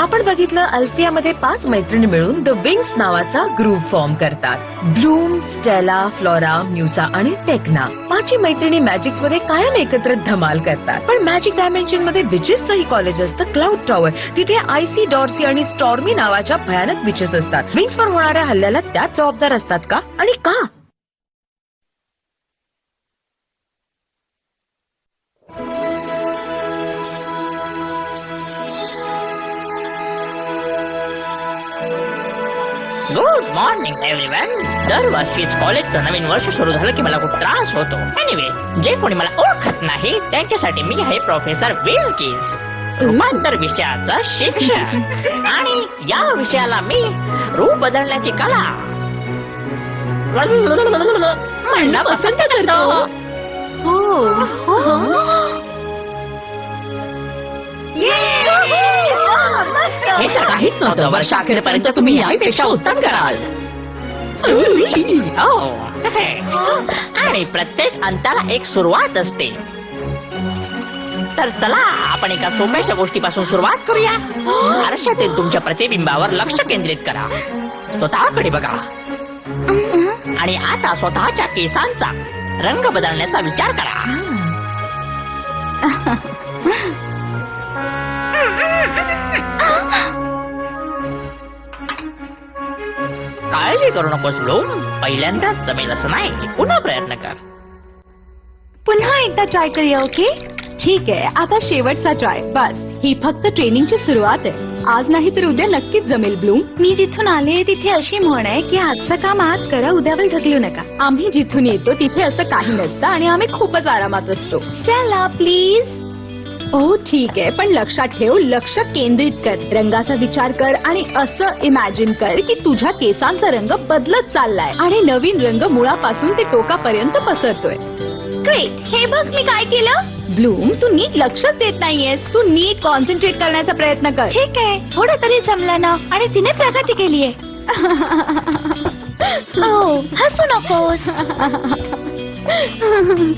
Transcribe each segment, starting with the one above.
आपण बघितलं अल्फियामध्ये 5 मैत्रिणी मिळून द विंग्स नावाचा ग्रुप फॉर्म करतात. ब्लूम, स्टेला, फ्लोरा, म्युसा आणि टेक्ना. 5 मैत्रिणी मॅजिक्स मध्ये कायम एकत्र धमाल करतात. पण मॅजिक डायमेन्शन मध्ये विचेसचंही कॉलेज असतं, क्लाउड टॉवर. तिथे आयसी, डॉर्सी आणि स्टॉर्मी नावाच्या भयानक विचेस असतात. विंग्स वर होणाऱ्या हल्ल्याला त्याच जबाबदार असतात का आणि का? Good morning everyone. दरवर्षीच कॉलेजचं नवीन वर्ष सुरू झालं की मला खूप त्रास होतो. एनिवे, जे कोणी मला ओळखत नाही त्यांच्यासाठी मी आहे प्रोफेसर विल्कीज, रूपांतर विषयाचा शिक्षक. आणि या विषयाला मी रूप बदलण्याची कला म्हणणं पसंत करतो. हे तर काहीच नव्हतं. वर्षाखेरपर्यंत तुम्ही यापेक्षा उत्तम कराल. आणि प्रत्येक अंताला एक सुरुवात असते. तर चला आपण एका सोप्याशा गोष्टीपासून सुरुवात करूया. आरशातील तुमच्या प्रतिबिंबावर लक्ष केंद्रित करा. स्वतःकडे बघा आणि आता स्वतःच्या केसांचा रंग बदलण्याचा विचार करा. काळजी करू नकोस ब्लूम. पहिल्यांदाच जमेल असं नाही. पुन्हा प्रयत्न कर. पुन्हा एकदा ट्राय करूया. ओके, ठीक आहे. आता शेवटचा ट्राय. बस, ही फक्त ट्रेनिंगची सुरुवात आहे. आज नाही तर उद्या नक्कीच जमेल ब्लूम. मी जिथून आले तिथे अशी म्हण आहे की आजचं काम आज करा, उद्यावर ढकलू नका. आम्ही जिथून येतो तिथे असं काही नसतं आणि आम्ही खूपच आरामात असतो. Stella please. हो ठीक आहे, पण लक्षात ठेव, लक्ष केंद्रित कर, रंगाचा विचार कर आणि असं इमॅजिन कर की तुझ्या केसांचा रंग बदलत चाललाय आणि नवीन रंग मुळापासून ते टोकापर्यंत पसरतोय. ग्रेट. हे बघ मी काय केलं. ब्लूम, तू नीट लक्षच देत नाहीयेस. तू नीट कॉन्सन्ट्रेट करण्याचा प्रयत्न कर. ठीक आहे, थोडं तरी जमलं ना. आणि तिने प्रगती केलीये. हसू नकोस.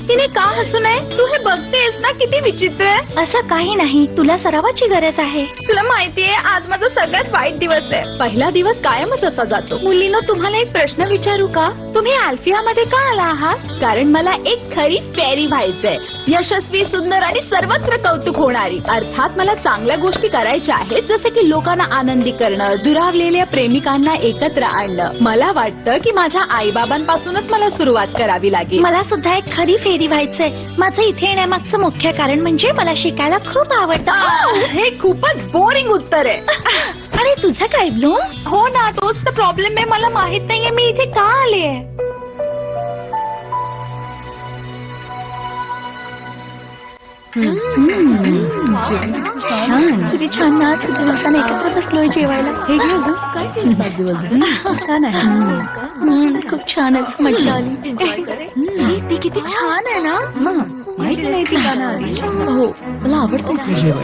तिने का हसू नये? तू हे बघतेस ना किती विचित्र आहे. असं काही नाही, तुला सरावाची गरज आहे. तुला माहितीये आज माझा सगळ्यात वाईट दिवस आहे. पहिला दिवस कायमच असा जातो. मुलीनो, तुम्हाला एक प्रश्न विचारू का? तुम्ही अल्फियामध्ये का आला आहात? कारण मला एक खरी फेरी व्हायचंय, यशस्वी, सुंदर आणि सर्वत्र कौतुक होणारी. अर्थात मला चांगल्या गोष्टी करायच्या आहेत, जसे की लोकांना आनंदी करणं, दुरावलेल्या प्रेमिकांना एकत्र आणणं. मला वाटतं की माझ्या आईबाबांपासूनच मला सुरुवात करावी लागेल. मला सुद्धा एक खरी फेरी व्हायचंय. माझं इथे येण्यामागचं मुख्य कारण म्हणजे मला शिकायला खूप आवडतं. हे खूपच बोरिंग उत्तर आहे. आणि तुझं काय ब्लूम? हो ना, तोच तर प्रॉब्लेम आहे. मला माहित नाहीये मी इथे का आले. किती छान ना. किती दिवसांनी एकत्र बसलोय जेवायला. हे छान आहे. खूप छानच मजा आली. ती किती छान आहे ना. माहिती नाही ती गाणं आली. हो, मला आवडतं ते जेवण.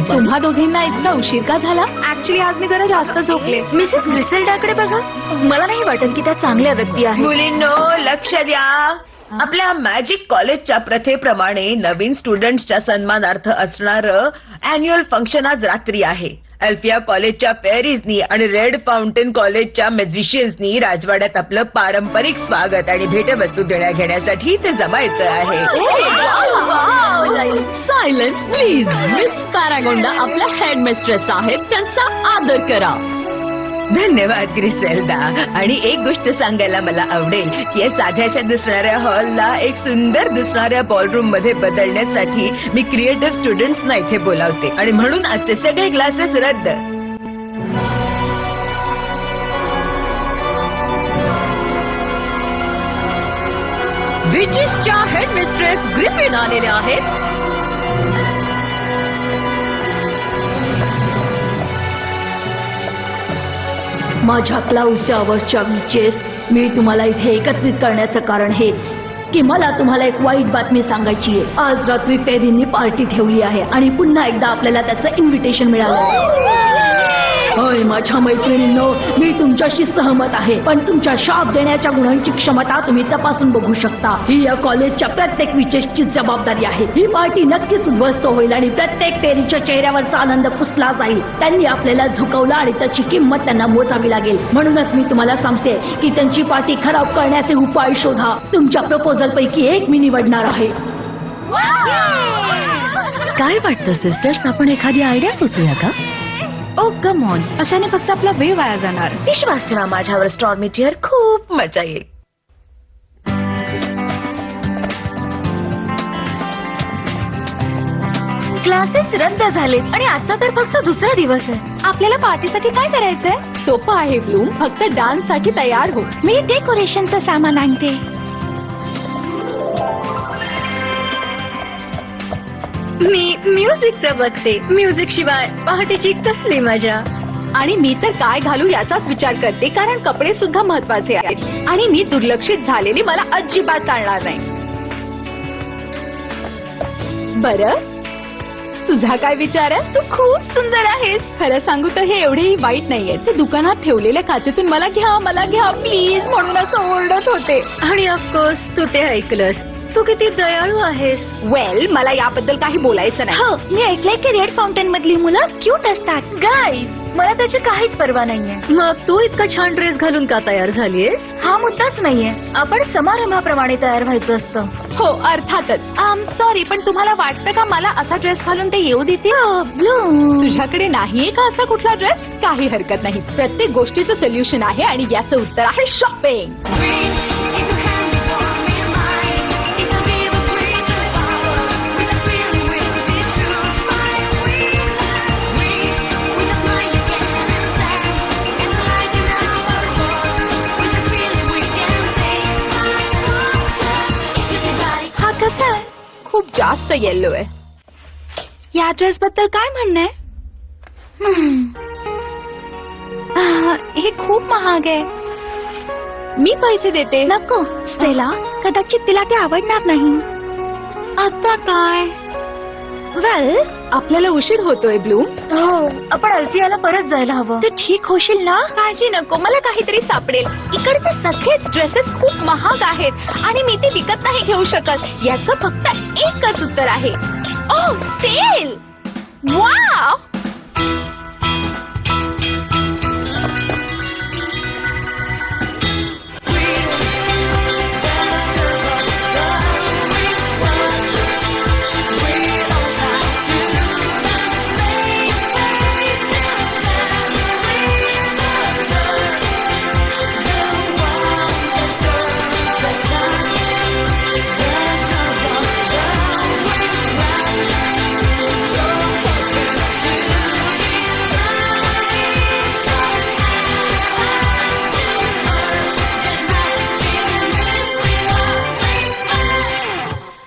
तुम्हा दोघींना इतका उशीर का झाला? ऍक्च्युली आज मी जरा जास्त झोपले. मिसेस ग्रिसेल्डाकडे बघा. मला नाही वाटत की त्या चांगल्या व्यक्ती आहेत. मुलींनो, लक्ष द्या. आपल्या मॅजिक कॉलेजच्या प्रथेप्रमाणे नवीन स्टुडंट्सच्या सन्मानार्थ असणारं अॅन्युअल फंक्शन आज रात्री आहे. अल्फिया कॉलेजच्या फेरीजनी आणि रेड फाउंटेन कॉलेजच्या मॅजिशियन्सनी राजवाड्यात आपलं पारंपरिक स्वागत आणि भेटवस्तू देण्या घेण्यासाठी ते जमायचं आहे. Silence please. मिस पॅरागोंडा आपल्या हेड मिस्ट्रेस आहेत, त्यांचा आदर करा. धन्यवाद ग्रिसेल्डा. आणि एक गोष्ट सांगायला मला आवडेल की या साध्याशा दिसणाऱ्या हॉलला एक सुंदर दिसणाऱ्या बॉलरूम मध्ये बदलण्यासाठी मी क्रिएटिव्ह स्टुडंट्सना इथे बोलावते आणि म्हणून आजचे सगळे क्लासेस रद्द. विचेसच्या हेड मिस्ट्रेस ग्रिफिन आलेल्या आहेत. माझ्या क्लाउड टॉवरच्या विचेस, मी तुम्हाला इथे एकत्रित करण्याचं कारण हे की मला तुम्हाला एक वाईट बातमी सांगायची आहे. आज रात्री फेरींनी पार्टी ठेवली आहे आणि पुन्हा एकदा आपल्याला त्याचं इन्व्हिटेशन मिळालं. होय माझ्या मैत्रिणींनो, मी तुमच्याशी सहमत आहे, पण तुमच्या शाप देण्याच्या गुणांची क्षमता तुम्ही तपासून बघू शकता. ही या कॉलेजच्या प्रत्येक विशेषची जबाबदारी आहे. ही पार्टी नक्कीच उद्ध्वस्त होईल आणि प्रत्येक पेरीच्या चेहऱ्यावरचा आनंद पुसला जाईल. त्यांनी आपल्याला झुकवलं आणि त्याची किंमत त्यांना मोजावी लागेल. म्हणूनच मी तुम्हाला सांगते की त्यांची पार्टी खराब करण्याचे उपाय शोधा. तुमच्या प्रपोजल पैकी एक मी निवडणार आहे. काय वाटतं सिस्टर्स, आपण एखादी आयडिया सुचवूया का? ओ कम ऑन, अशाने फक्त आपला वेळ वाया जाणार. विश्वास ठेवा माझ्यावर स्टॉर्मी टियर, खूप मजा येईल. क्लासेस रद्द झाले आणि आजचा तर फक्त दुसरा दिवस आहे. आपल्याला पार्टीसाठी काय करायचंय? सोपं आहे ब्लूम, फक्त डान्स साठी तयार हो. मी डेकोरेशनचं सामान आणते. मी म्युझिकचं बघते. म्युझिक शिवाय पहाटेची कसली मजा. आणि मी तर काय घालू याचाच विचार करते, कारण कपडे सुद्धा महत्वाचे आहेत. आणि मी दुर्लक्षित झालेली मला अजिबात चालणार नाही. बरं, तुझा काय विचार आहे? तू खूप सुंदर आहेस. खरं सांगू तर हे एवढेही वाईट नाहीये. ते दुकानात ठेवलेल्या काचेतून मला घ्या प्लीज म्हणून असं ओरडत होते. आणि ऑफकोर्स तू ते ऐकलंस. तू किती दयाळू आहेस. वेल, मला याबद्दल काही बोलायचं नाही. हो, मी ऐकलंय की रेड फाउंटेन मधली मुलं क्यूट असतात. गाईज, मला त्याची काहीच पर्वा नाहीये. मग तू इतका छान ड्रेस घालून का तयार झालीयस? हा मुद्दाच नाहीये. आपण समारंभाप्रमाणे तयार व्हायचं असतं. हो, अर्थातच. सॉरी, पण तुम्हाला वाटतं का मला असा ड्रेस घालून ते येऊ देतील? तुझ्याकडे नाहीये का असा कुठला ड्रेस? काही हरकत नाही. प्रत्येक गोष्टीचं सोल्युशन आहे आणि याचं उत्तर आहे शॉपिंग. खूप जास्त येल्लो आहे. या ड्रेस बद्दल काय म्हणणं आहे? हे खूप महाग आहे. मी पैसे देते. नको स्टेला, कदाचित तिला ते आवडणार नाही. आता काय? वेल, आपल्याला उशीर होतोय ब्लूम. हो, आपण अल्फियाला परत जायला हवं. तू ठीक होशील ना? काळजी नको, मला काहीतरी सापडेल. इकडचे सगळेच ड्रेसेस खूप महाग आहेत आणि मी ते विकत नाही घेऊ शकत. याचं फक्त एकच उत्तर आहे. ओह, सेल! वाव!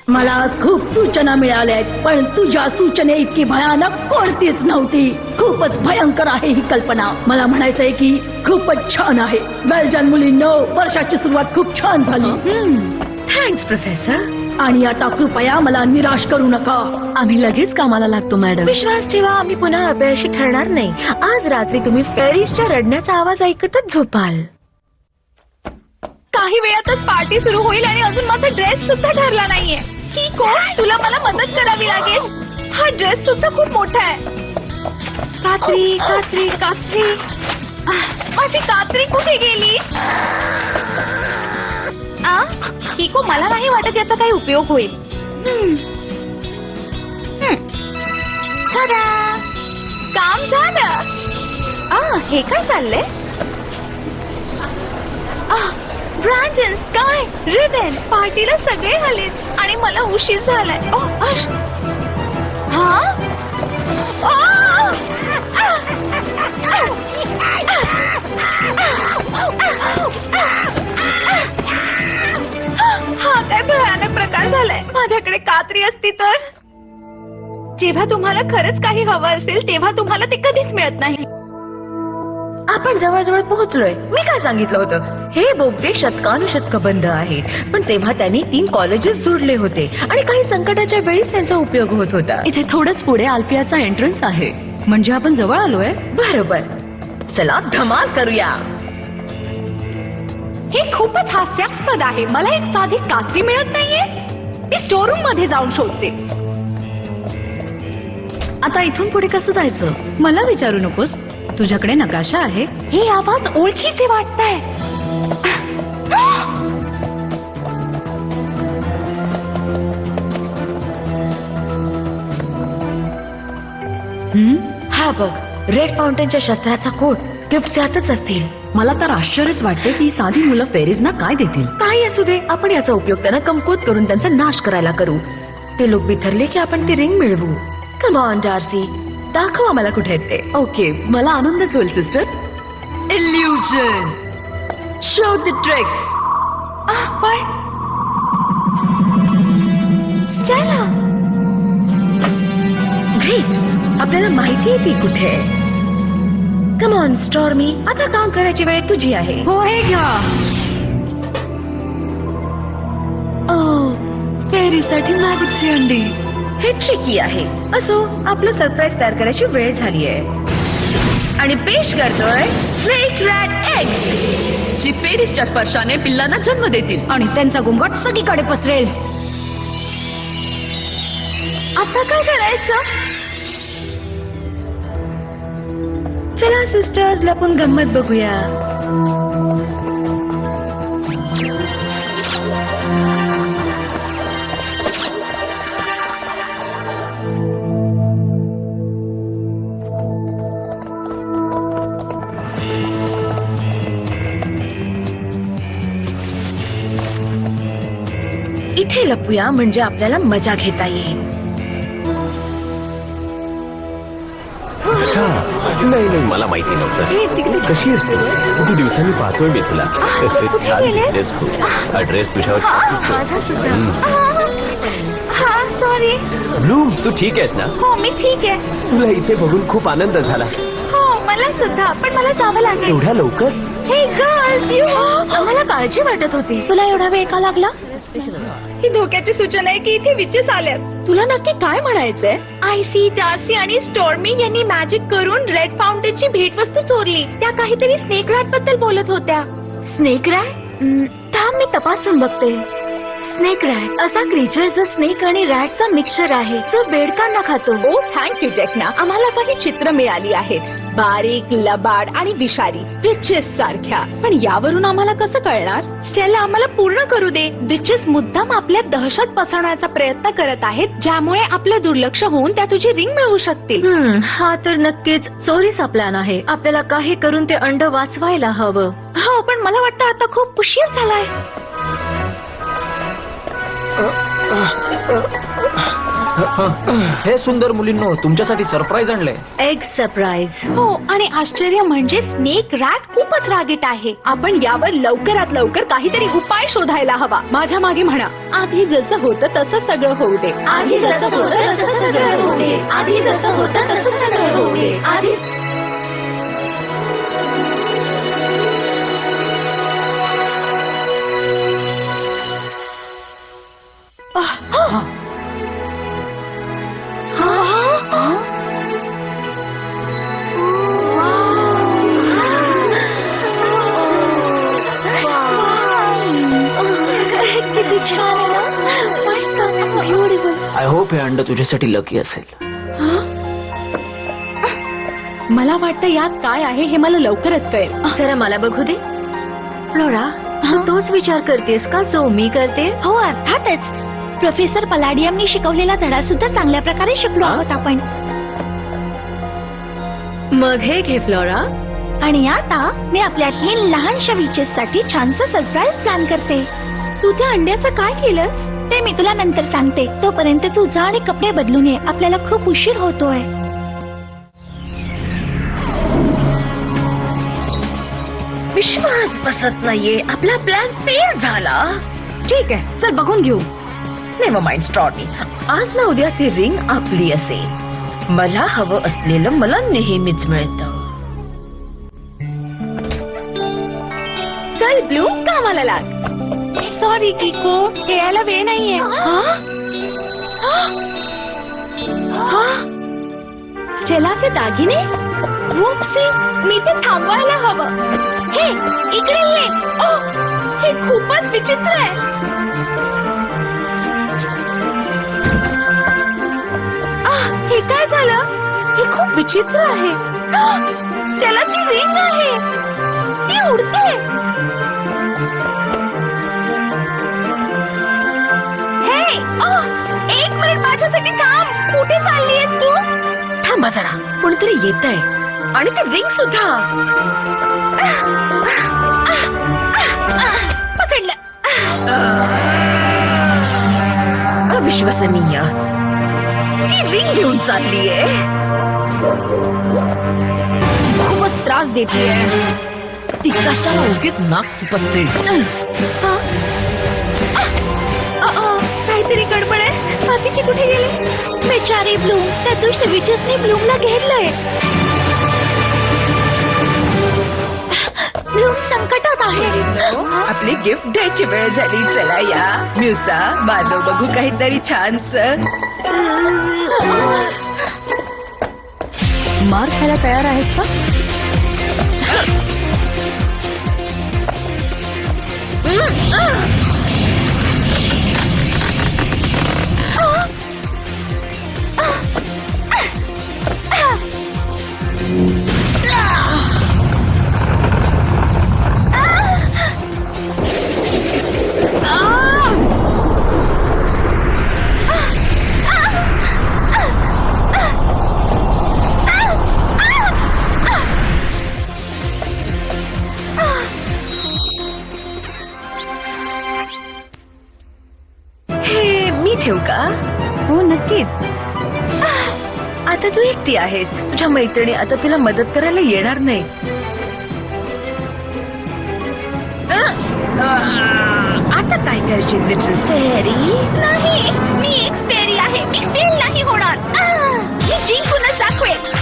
मला आज खूप सूचना मिळाल्या आहेत, पण तुझ्या सूचने इतकी भयानक कोणतीच नव्हती. खूपच भयंकर आहे ही कल्पना. मला म्हणायचंय की खूपच छान आहे. वेलजन मुलींनो, वर्षाची सुरुवात खूप छान झाली. Thanks professor. आणि आता कृपया मला निराश करू नका. आम्ही लगेच कामाला लागतो मॅडम. विश्वास ठेवा, आम्ही पुन्हा अपयशी ठरणार नाही. आज रात्री तुम्ही फेरीजच्या रडण्याचा आवाज ऐकतच झोपाल. काही वेळातच पार्टी सुरू होईल आणि अजून माझा ड्रेस सुद्धा ठरला नाहीये. ही कोण? तुला मला मदत करावी लागेल. हा ड्रेस सुद्धा खूप मोठा आहे. कात्री कात्री कात्री, माझी कात्री कुठे गेली? किको, मला नाही वाटत याचा काही उपयोग होईल. काम झालं. हे काय चाललंय? ब्रँडन, स्काय, रिदन, पार्टीला सगळे आलेत आणि मला उशीर झालाय. हा काय भयानक प्रकार झालाय. माझ्याकडे कात्री असती तर. जेव्हा तुम्हाला खरंच काही हवं असेल तेव्हा तुम्हाला ते कधीच मिळत नाही. आपण जवळजवळ पोहोचलोय. मी काय सांगितलं होतं? हे बोगदे शतकानुशतक बंद आहेत, पण तेव्हा त्यांनी 3 कॉलेजेस जोडले होते आणि काही संकटाच्या वेळीच त्यांचा उपयोग होत होता. इथे थोडंच पुढे अल्फियाचा एंट्रन्स आहे. म्हणजे आपण जवळ आलोय. बरोबर. चला धमाल करूया. हे खूपच हास्यास्पद आहे. मला एक साधी कात्री मिळत नाहीये. मी स्टोर रूम मध्ये जाऊन शोधते. आता इथून पुढे कसं जायचं? मला विचारू नकोस. तुझ्याकडे नकाशा आहे. हे आवाज ओळखीचे वाटतंय. हा बघ, रेड फाउंटेनच्या शस्त्राचा कोट. गिफ्ट यातच असतील. मला तर आश्चर्यच वाटते की साधी मुलं फेरीजना काय देतील. काही असू दे, आपण याचा उपयोग त्यांना कमकुवत करून त्यांचा नाश करायला करू. ते लोक बिथरले की आपण ती रिंग मिळवू. कम ऑन डार्सी, दाखव आम्हाला कुठे आहेत ते. ओके, मला आनंदच होईल sister. Illusion, show the trick. पण स्टेला, ग्रेट, आपल्याला माहिती आहे ती कुठे आहे. कम ऑन स्टॉर्मी, आता काम करायची वेळ तुझी आहे. हो, हे घ्या. फेरीसाठी मॅजिकची अंडी. हे ट्रिकी आहे. असो, आपलं सरप्राईज तयार करायची वेळ झाली आहे. आणि पेश करतोय स्नेक रॅट एग, जी फेरीसच्या स्पर्शाने पिल्लांना जन्म देतील आणि त्यांचा गुंगाट सगळीकडे पसरेल. आता काय करायचं? चला सिस्टर्स, लपून गंमत बघूया. इथे लपूया म्हणजे आपल्याला मजा घेता येईल. अच्छा, नाही नाही, मला माहिती नव्हतं. कशी असते? किती दिवसांनी पाहतोय मी तुला. छान दिसतेस खूप. हा ड्रेस तुझ्यावर हा, सॉरी. ब्लूम, तू ठीक आहेस ना? हो, मी ठीक आहे. तुला इथे बघून खूप आनंद झाला. हो, मला सुद्धा. पण मला जावं लागेल. एवढ्या लवकर? हे गर्ल्स, आम्हाला काळजी वाटत होती. तुला एवढा वेळ का लागला? ही धोक्याची सूचना आहे की इथे विचेस आल्यात. तुला नक्की काय म्हणायचंय? आयसी, डार्सी आणि स्टॉर्मी यांनी मॅजिक करून रेड फाउंटेनची भेटवस्तू चोरली. त्या काहीतरी स्नेक रॅट बद्दल बोलत होत्या. Snake rat? थांब, मी तपासून बघते. स्नेक रॅट असा क्रिएचर जो स्नेक आणि रॅटचा मिक्सचर आहे, जो बेडकांना खातो. Oh, thank you Tecna. आम्हाला काही चित्र मिळाली आहेत, बारीक, लबाड आणि विषारी, बिचेस सारख्या. पण यावरून आम्हाला कसं कळणार? स्टेला, आम्हाला पूर्ण करू दे. बिचेस मुद्दाम आपल्या दहशत पसरवण्याचा प्रयत्न करत आहेत, ज्यामुळे आपलं दुर्लक्ष होऊन त्या तुझी रिंग मिळवू शकतील. हा तर नक्कीच चोरीचा प्लॅन आहे. आपल्याला काही करून ते अंड वाचवायला हवं. हो, पण मला वाटतं आता खूप उशीर झालाय. हे सुंदर मुलींनो, तुमच्यासाठी सरप्राईज आणलंय. Egg surprise. हो, आणि आश्चर्य म्हणजे स्नेक रॅट खूपच रागीट आहे. आपण यावर लवकरात लवकर काहीतरी उपाय शोधायला हवा. माझ्या मागे म्हणा, आधी जसं होतं तसं सगळं होऊ दे. आधी जसं होतं तसं सगळं होऊ दे. आधी जसं होतं तसं सगळं होऊ दे. आधी किती छान आहे ना. मस्त, ब्युटिफुल. आय होप हे अंड तुझ्यासाठी लकी असेल. मला वाटतं यात काय आहे हे मला लवकरच कळेल. जरा मला बघू दे. फ्लोरा, तू तोच विचार करतेस का जो मी करते? हो, अर्थातच. प्रोफेसर पलाडियमनी शिकवलेला धडा सुद्धा चांगल्या प्रकारे शिकलो आहोत आपण. मग हे घे फ्लोरा. आणि आता मी आपल्या 3 लहानशा विचेस साठी छानसा सरप्राईज प्लॅन करते. तू त्या अंड्याचं काय केलंस ते मी तुला नंतर सांगते. तोपर्यंत तू जा आणि कपडे बदलून ये. आपल्याला खूप उशीर होतोय. विश्वास बसत नाहीये. आपला प्लॅन फेल झाला. ठीक आहे, चल बघून घेऊ. नेव्हर माइंड स्टॉर्मी, आज ना उद्या ती रिंग आपली असेल. मला हवं असलेलं मला नेहमीच मिळतं. चल ब्लूम, कामाला लाग. सॉरी किको, खेळायला वेळ नाहीये. स्टेलाचे दागिने? वुप्सी, मी ते थांबवायला हवं. हे इकडे ये. ओह, हे खूपच विचित्र आहे. हे काय झालं? हे खूप विचित्र आहे. स्टेलाची रिंग आहे. ती उडते. हे, एक मिनिट माझ्यासाठी थांब. कुठे चालली आहेस तू? थांबा जरा, कोणतरी येत आहे आणि ते रिंग सुद्धा. पकडलं. अविश्वसनीय. ती रिंग घेऊन चाललीये. खूपच त्रास देते. ती कशाला उगीच नाक सुपसते. काहीतरी गडबड आहे. बाकीचे कुठे गेले? बेचारी ब्लूम, त्या दुष्ट विचेसने ब्लूमला घेरलंय. ब्लूम संकटात आहे. आपली गिफ्ट द्यायची वेळ झाली. चला या म्युसा, माझं बघू काहीतरी छानस. मार खायला तयार आहेस का? ठेवू का? हो नक्कीच. आता तू एकटी आहेस. तुझ्या मैत्रिणी आता तुला मदत करायला येणार नाही. आता काय करशील लिटल फेरी? नाही, मी एक फेरी आहे. मी फेल नाही होणार. मी जिंकूनच दाखवेन.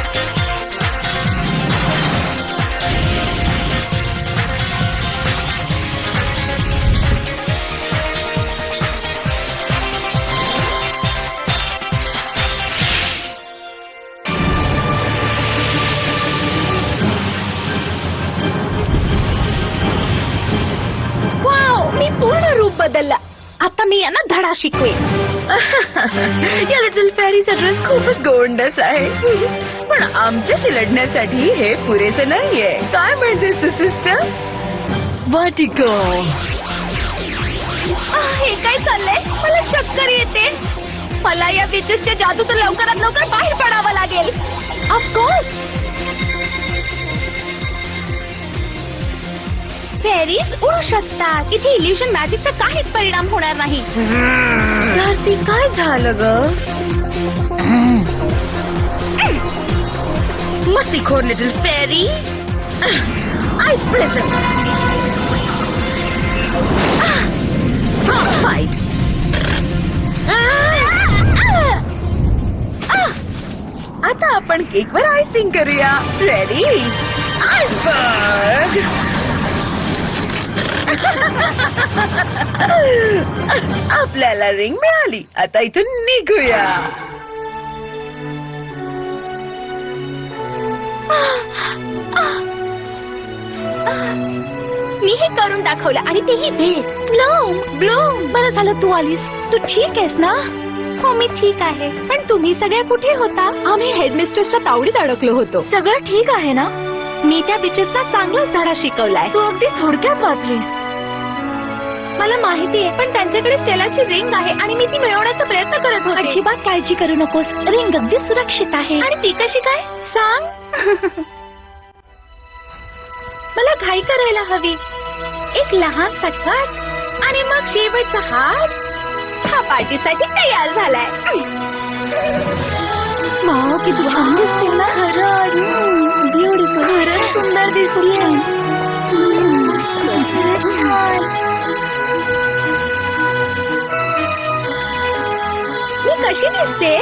बदलला. आता मी यांना धडा शिकवेन. या लिटल फेरीचा ड्रेस खूपच गोंडस आहे, पण आमच्याशी लढण्यासाठी हे पुरेसे नाहीये. काय म्हणतेस तू सिस्टर? वर्टिगो. हे काय चाललंय? मला चक्कर येते. मला या विचेसच्या जादूतून लवकरात लवकर बाहेर पडावं लागेल. ऑफकोर्स. फेरीज उडू शकतात. इथे इल्युशन मॅजिकचा काहीच परिणाम होणार नाही. डार्सी, काय झालं ग? मस्तीखोर little fairy. Ice present. Fight. आता आपण केकवर आयसिंग करूया. रेडी? आईसबर्ग. आपल्याला रिंग मिळाली. आता इथून निघूया. मी हे करून दाखवलं आणि तेही भेट. ब्लूम, ब्लूम, बरं झालं तू आलीस. तू ठीक आहेस ना? हो, मी ठीक आहे. पण तुम्ही सगळ्या कुठे होता? आम्ही हेडमिस्ट्रेसच्या तावडीत अडकलो होतो. सगळं ठीक आहे ना? मी त्या पिक्चरचा चांगलाच धडा शिकवलाय. तू अगदी थोडक्यात वाचलीस. मला माहिती आहे, पण त्यांच्याकडे स्टेलाची रिंग आहे आणि मी ती मिळवण्याचा प्रयत्न करत होते. अजिबात काळजी करू नकोस. रिंग अगदी सुरक्षित आहे. आणि ती कशी काय? सांग. मला घाई करायला हवी. एक लहान सटकट आणि मग शेवटचा हात. हा पार्टीसाठी तयार झालाय. वाव, किती छान दिसते ना. खरंच ब्युटिफुल. खरंच सुंदर दिसते. छान. मी कशी दिसते?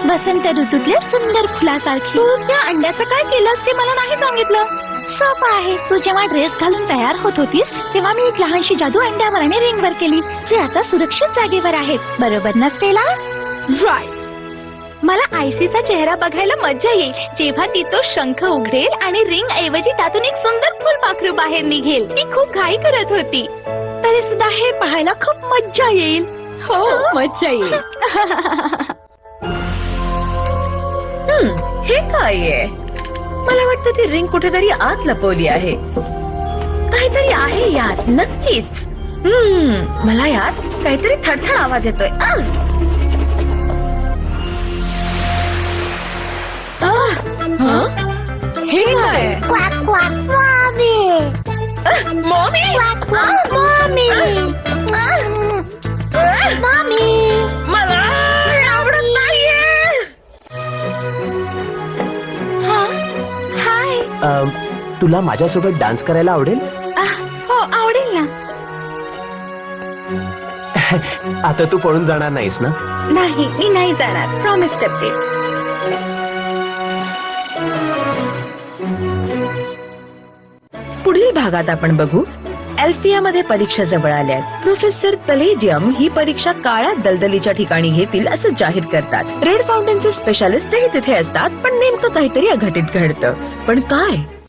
वसंत ऋतूतल्या सुंदर फुलासारखी. तू त्या अंड्याचं काय केलं ते मला नाही सांगितलं. सोपं आहे. तू जेव्हा ड्रेस घालून तयार होत होतीस तेव्हा मी एक लहानशी जादू अंड्यावर आणि रिंगवर केली, जे आता सुरक्षित जागेवर आहेत. बरोबर नसतेला? राईट. मला आयसीचा चेहरा बघायला मज्जा येईल जेव्हा ती तो शंख उघडेल आणि रिंग ऐवजी त्यातून एक सुंदर फुलपाखरू बाहेर निघेल. ती खूप घाई करत होती. तरी सुद्धा हे पाहायला खूप मज्जा येईल. हो मज्जा येईल. हे काय आहे? मला वाटतं ती रिंग कुठेतरी आत लपवली आहे. काहीतरी आहे यात नक्कीच. मला यात काहीतरी थरथर आवाज येतोय. हे काय? मॉमी मला आवडत नाहीये. हाय. तुला माझ्यासोबत डान्स करायला आवडेल? हो आवडेल ना. आता तू पळून जाणार नाहीस ना? नाही मी नाही जाणार. प्रॉमिस करते. पुढील भागात आपण बघू. एल्फियामध्ये परीक्षा जवळ आल्या. प्रोफेसर पलेडियम ही परीक्षा काळ्या दलदलीच्या ठिकाणी घेतील असं जाहीर करतात. रेड फाउंटेनचे स्पेशालिस्टही तिथे असतात. पण नेमकं काहीतरी अघटित घडतं. पण काय?